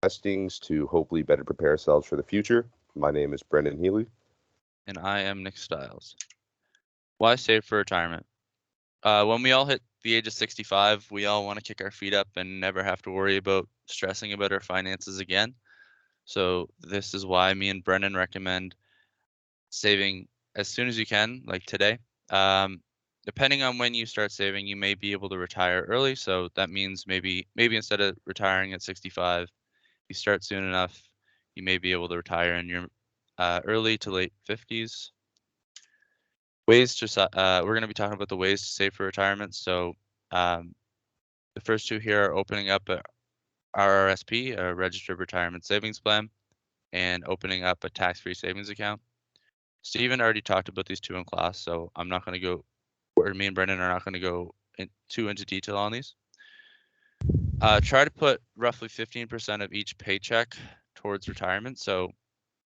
investings to hopefully better prepare ourselves for the future. My name is Brendan Healy. And I am Nick Stiles. Why save for retirement? When we all hit the age of 65, we all want to kick our feet up and never have to worry about stressing about our finances again. So this is why me and Brendan recommend saving as soon as you can, like today. Um, Depending on when you start saving, you may be able to retire early. So that means maybe instead of retiring at 65, you start soon enough, you may be able to retire in your early to late 50s. We're going to be talking about the ways to save for retirement. So um, the first two here are opening up a RRSP, a registered retirement savings plan, and opening up a tax-free savings account. Stephen already talked about these two in class, so I'm not going to go, or me and Brendan are not going to go into detail on these. Try to put roughly 15% of each paycheck towards retirement. So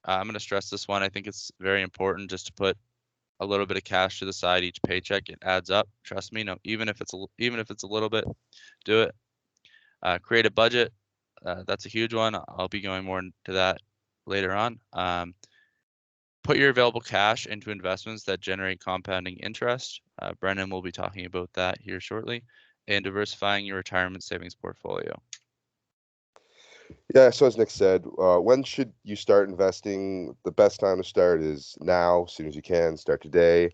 I'm going to stress this one. I think it's very important just to put a little bit of cash to the side each paycheck. It adds up. Trust me. No, even if it's a little bit, do it. Create a budget. That's a huge one. I'll be going more into that later on. Put your available cash into investments that generate compounding interest. Brendan will be talking about that here shortly. And diversifying your retirement savings portfolio. Yeah, so as Nick said, when should you start investing? The best time to start is now, as soon as you can. Start today.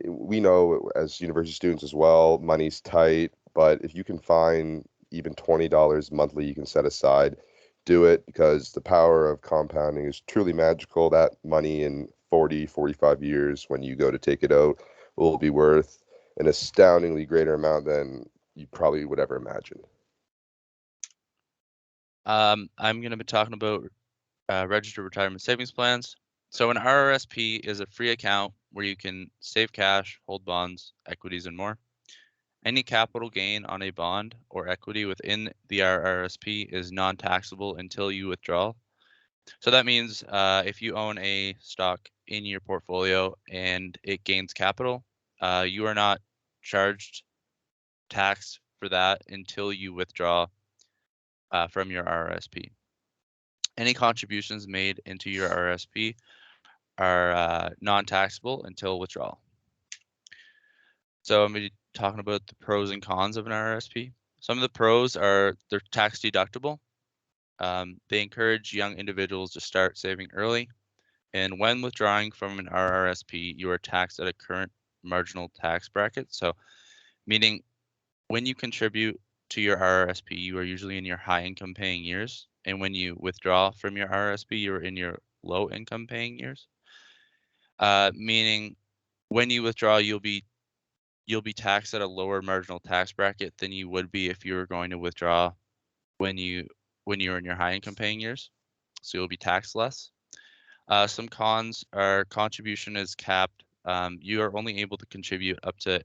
We know as university students as well, money's tight, but if you can find even $20 monthly you can set aside, do it because the power of compounding is truly magical. That money in 40, 45 years when you go to take it out will be worth an astoundingly greater amount than you probably would ever imagine. I'm going to be talking about registered retirement savings plans. So an RRSP is a free account where you can save cash, hold bonds, equities, and more. Any capital gain on a bond or equity within the RRSP is non-taxable until you withdraw. So that means if you own a stock in your portfolio and it gains capital, you are not charged tax for that until you withdraw from your RRSP. Any contributions made into your RRSP are non-taxable until withdrawal. So I'm going to be talking about the pros and cons of an RRSP. Some of the pros are they're tax deductible. They encourage young individuals to start saving early. And when withdrawing from an RRSP, you are taxed at a current marginal tax bracket. So meaning when you contribute to your RRSP, you are usually in your high income paying years. And when you withdraw from your RRSP, you're in your low income paying years. Meaning when you withdraw, you'll be taxed at a lower marginal tax bracket than you would be if you were going to withdraw when you are in your high income paying years. So you'll be taxed less. Some cons are contribution is capped. You are only able to contribute up to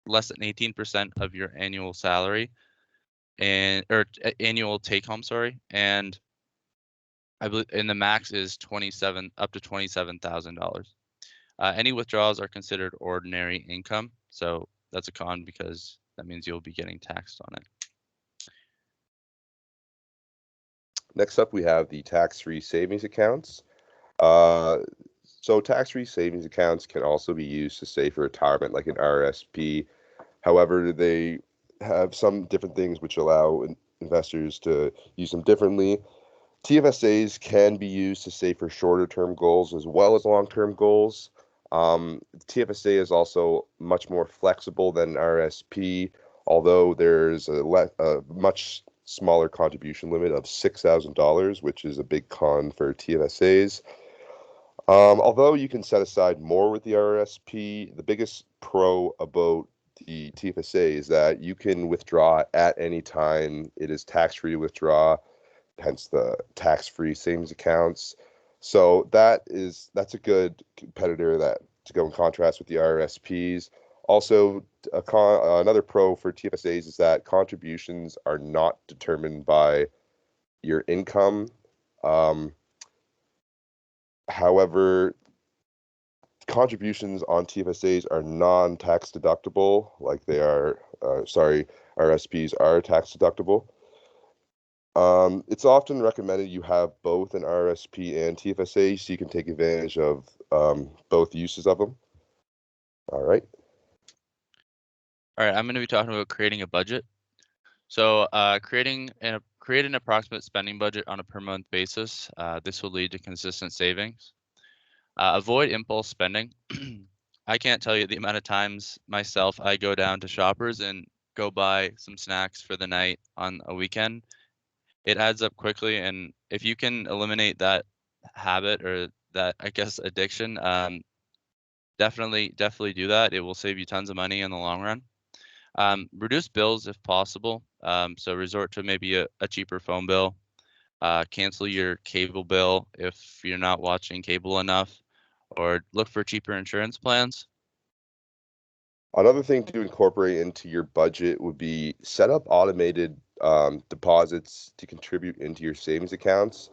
less than 18% of your annual salary or annual take home, sorry. And I believe the max is up to $27,000. Any withdrawals are considered ordinary income, so that's a con because that means you'll be getting taxed on it. Next up, we have the tax-free savings accounts. Uh, so tax-free savings accounts can also be used to save for retirement, like an RSP. However, they have some different things which allow investors to use them differently. TFSAs can be used to save for shorter-term goals as well as long-term goals. TFSA is also much more flexible than RSP, although there's a much smaller contribution limit of $6,000, which is a big con for TFSAs. Although you can set aside more with the RSP, the biggest pro about the TFSA is that you can withdraw at any time. It is tax-free to withdraw, hence the tax-free savings accounts. So that's a good competitor that to go in contrast with the RSPs. Also, another pro for TFSAs is that contributions are not determined by your income. Um, However, contributions on TFSAs are non-tax deductible, like they are, RSPs are tax deductible. It's often recommended you have both an RSP and TFSA so you can take advantage of both uses of them. All right. All right, I'm going to be talking about creating a budget. So, create an approximate spending budget on a per month basis. This will lead to consistent savings. Avoid impulse spending. I can't tell you the amount of times myself I go down to Shoppers and go buy some snacks for the night on a weekend. It adds up quickly, and if you can eliminate that habit or that, I guess, addiction, definitely do that. It will save you tons of money in the long run. Reduce bills if possible. So resort to maybe a cheaper phone bill. Cancel your cable bill if you're not watching cable enough, or look for cheaper insurance plans. Another thing to incorporate into your budget would be set up automated deposits to contribute into your savings accounts.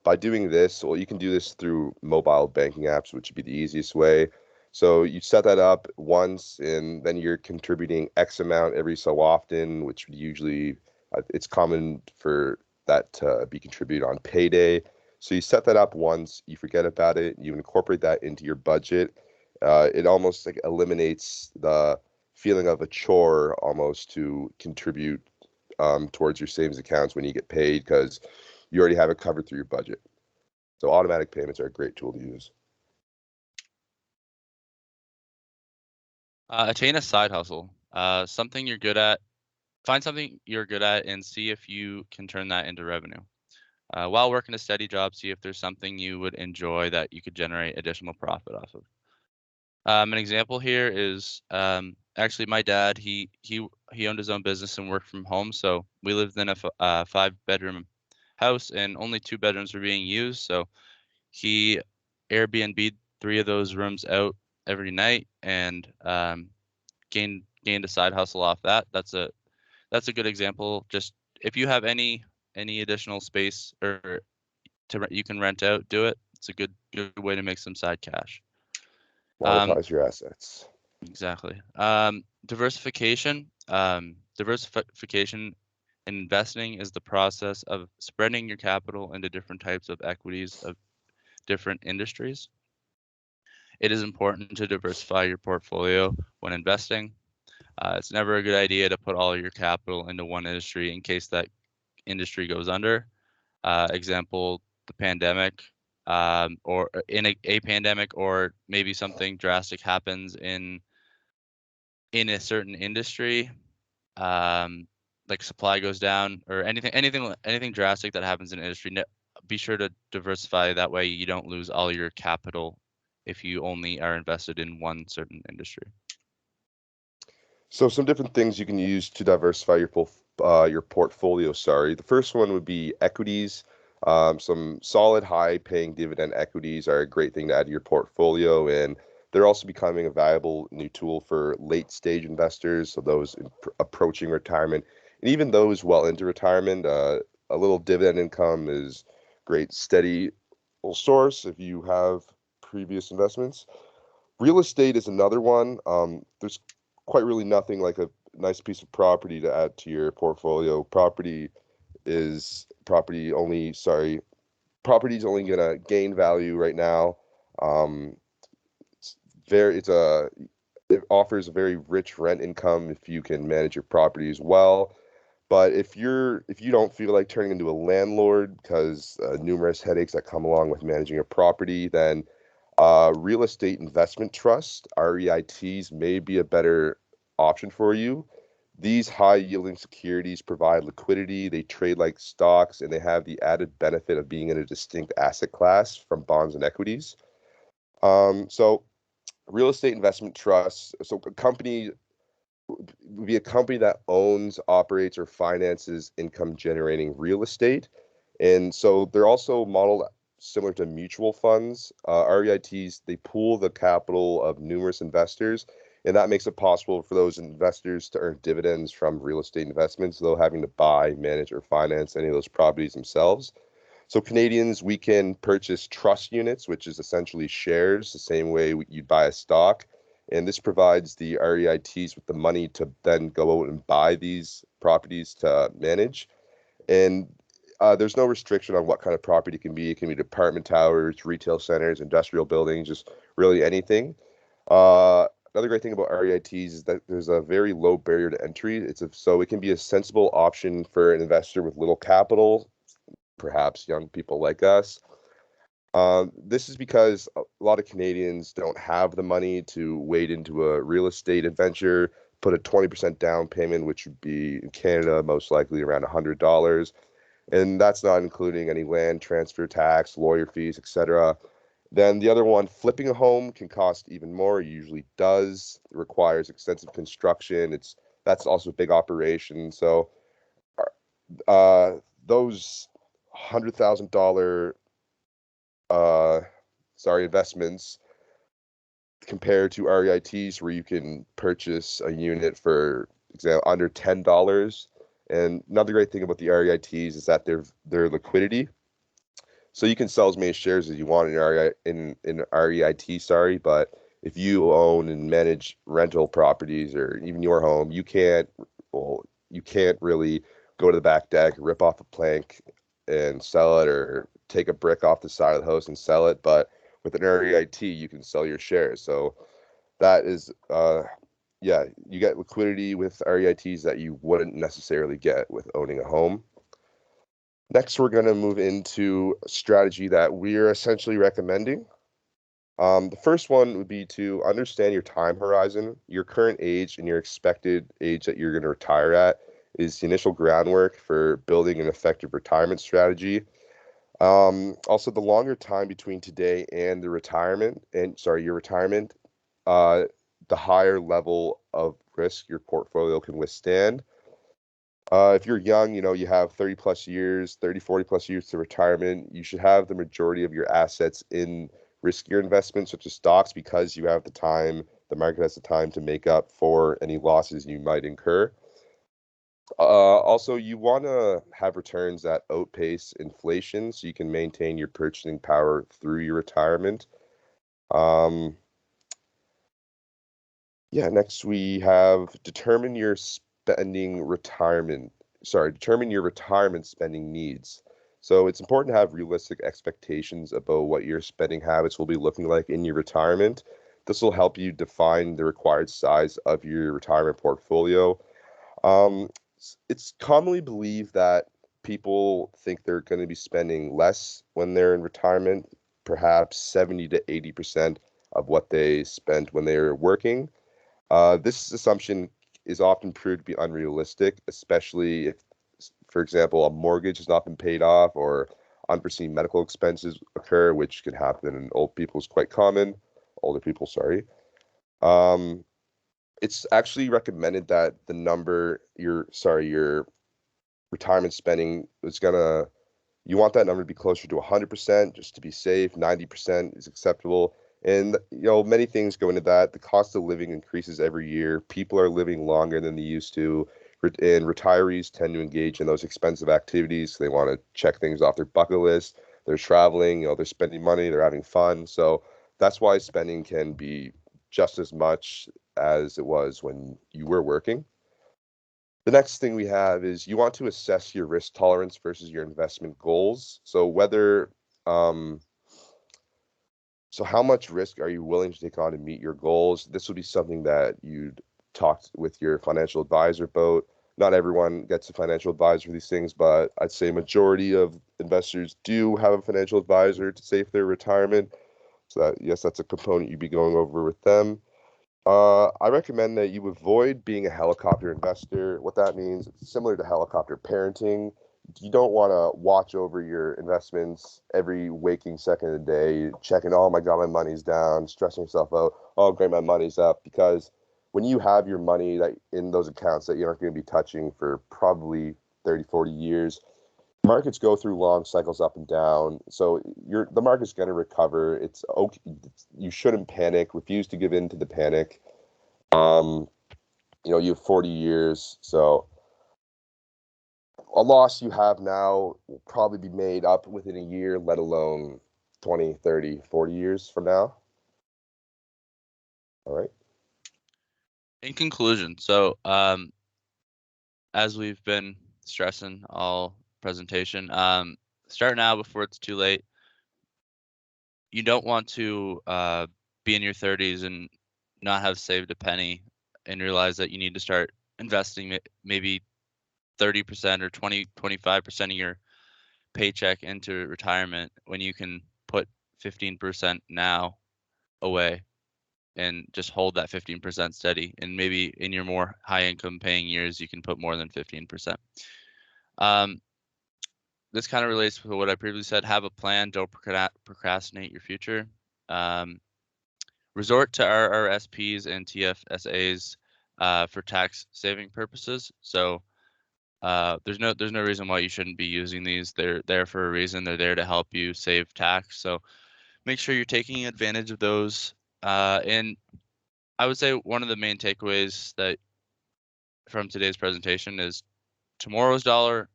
By doing this, well, you can do this through mobile banking apps, which would be the easiest way. So you set that up once, and then you're contributing X amount every so often, which would usually it's common for that to be contributed on payday. So you set that up once, you forget about it, you incorporate that into your budget. It almost like eliminates the feeling of a chore almost to contribute towards your savings accounts when you get paid because you already have it covered through your budget. So automatic payments are a great tool to use. Attain a side hustle. Something you're good at. Find something you're good at and see if you can turn that into revenue. While working a steady job, see if there's something you would enjoy that you could generate additional profit off of. An example here is actually my dad. He owned his own business and worked from home. So we lived in a 5-bedroom house, and only 2 bedrooms were being used. So he Airbnb'd 3 of those rooms out every night and gained a side hustle off that. That's a good example. Just if you have any additional space or you can rent out, do it. It's a good way to make some side cash. Um, Monetize your assets. exactly. Diversification. Diversification in investing is the process of spreading your capital into different types of equities of different industries. It is important to diversify your portfolio when investing. It's never a good idea to put all your capital into one industry in case that industry goes under. Example, the pandemic, or in a pandemic, or maybe something drastic happens in a certain industry, um, like supply goes down or anything drastic that happens in an industry. Be sure to diversify. That way, you don't lose all your capital if you only are invested in one certain industry. So some different things you can use to diversify your portfolio. Sorry, the first one would be equities. Some solid, high-paying dividend equities are a great thing to add to your portfolio, and they're also becoming a valuable new tool for late-stage investors, so those approaching retirement, and even those well into retirement. A little dividend income is great, steady source if you have previous investments. Real estate is another one. There's quite really nothing like a nice piece of property to add to your portfolio. Property is only gonna gain value right now. Um, it's very, it's a, it offers a very rich rent income if you can manage your properties well. But if you don't feel like turning into a landlord because numerous headaches that come along with managing a property, then real estate investment trust, REITs, may be a better option for you. These high yielding securities provide liquidity, they trade like stocks, and they have the added benefit of being in a distinct asset class from bonds and equities. So, real estate investment trusts, so a company would be a company that owns, operates, or finances income generating real estate. And so they're also modeled similar to mutual funds. REITs, they pool the capital of numerous investors, and that makes it possible for those investors to earn dividends from real estate investments without having to buy, manage, or finance any of those properties themselves. So Canadians, we can purchase trust units, which is essentially shares, the same way you'd buy a stock. And this provides the REITs with the money to then go out and buy these properties to manage. And there's no restriction on what kind of property it can be. It can be apartment towers, retail centers, industrial buildings, just really anything. Another great thing about REITs is that there's a very low barrier to entry. So it can be a sensible option for an investor with little capital, perhaps young people like us. This is because a lot of Canadians don't have the money to wade into a real estate adventure, put a 20% down payment, which would be in Canada most likely around $100. And that's not including any land transfer tax, lawyer fees, etc. Then the other one, flipping a home can cost even more. It usually does. It requires extensive construction. That's also a big operation. So uh, those $100,000 investments compared to REITs where you can purchase a unit for example under $10. And another great thing about the REITs is that their liquidity. So you can sell as many shares as you want in REIT, sorry, but if you own and manage rental properties or even your home, you can't really go to the back deck, rip off a plank and sell it, or take a brick off the side of the house and sell it. But with an REIT, you can sell your shares. So that is, yeah, you get liquidity with REITs that you wouldn't necessarily get with owning a home. Next, we're going to move into a strategy that we're essentially recommending. The first one would be to understand your time horizon. Your current age and your expected age that you're going to retire at is the initial groundwork for building an effective retirement strategy. Also, the longer time between today and your retirement, uh, the higher level of risk your portfolio can withstand. If you're young, you have 30 plus years, 30, 40 plus years to retirement, you should have the majority of your assets in riskier investments such as stocks because the market has the time to make up for any losses you might incur. Also, you want to have returns that outpace inflation so you can maintain your purchasing power through your retirement. Um, Yeah, next we have determine your retirement spending needs. So it's important to have realistic expectations about what your spending habits will be looking like in your retirement. This will help you define the required size of your retirement portfolio. It's commonly believed that people think they're going to be spending less when they're in retirement, perhaps 70 to 80% of what they spent when they were working. This assumption is often proved to be unrealistic, especially if, for example, a mortgage has not been paid off or unforeseen medical expenses occur, which can happen in older people, sorry. Um, it's actually recommended that your retirement spending you want that number to be closer to 100% just to be safe. 90% is acceptable. And, many things go into that. The cost of living increases every year. People are living longer than they used to. And retirees tend to engage in those expensive activities. They want to check things off their bucket list. They're traveling, they're spending money, they're having fun. So that's why spending can be just as much as it was when you were working. The next thing we have is you want to assess your risk tolerance versus your investment goals. Um, so how much risk are you willing to take on to meet your goals? This would be something that you'd talk with your financial advisor about. Not everyone gets a financial advisor for these things, but I'd say majority of investors do have a financial advisor to save their retirement. So yes, that's a component you'd be going over with them. I recommend that you avoid being a helicopter investor. What that means, it's similar to helicopter parenting. You don't want to watch over your investments every waking second of the day, checking, oh my God, my money's down, stressing yourself out, oh great, my money's up. Because when you have your money that in those accounts that you're not going to be touching for probably 30, 40 years, markets go through long cycles up and down. So the market's going to recover. It's okay. You shouldn't panic. Refuse to give in to the panic. Um, you have 40 years, so a loss you have now will probably be made up within a year, let alone 20, 30, 40 years from now. All right. In conclusion, so as we've been stressing all presentation. Start now before it's too late. You don't want to be in your 30s and not have saved a penny and realize that you need to start investing maybe 30% or 25% of your paycheck into retirement when you can put 15% now away and just hold that 15% steady. And maybe in your more high income paying years, you can put more than 15%. This kind of relates to what I previously said. Have a plan. Don't procrastinate your future. Resort to RRSPs and TFSAs for tax saving purposes. So there's no reason why you shouldn't be using these. They're there for a reason. They're there to help you save tax. So make sure you're taking advantage of those. And I would say one of the main takeaways that from today's presentation is tomorrow's dollar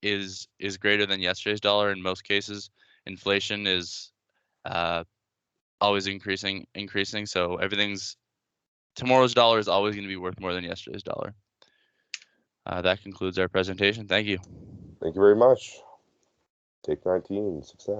is greater than yesterday's dollar in most cases. Inflation is always increasing. So tomorrow's dollar is always going to be worth more than yesterday's dollar. That concludes our presentation. Thank you. Thank you very much. Take 19, success.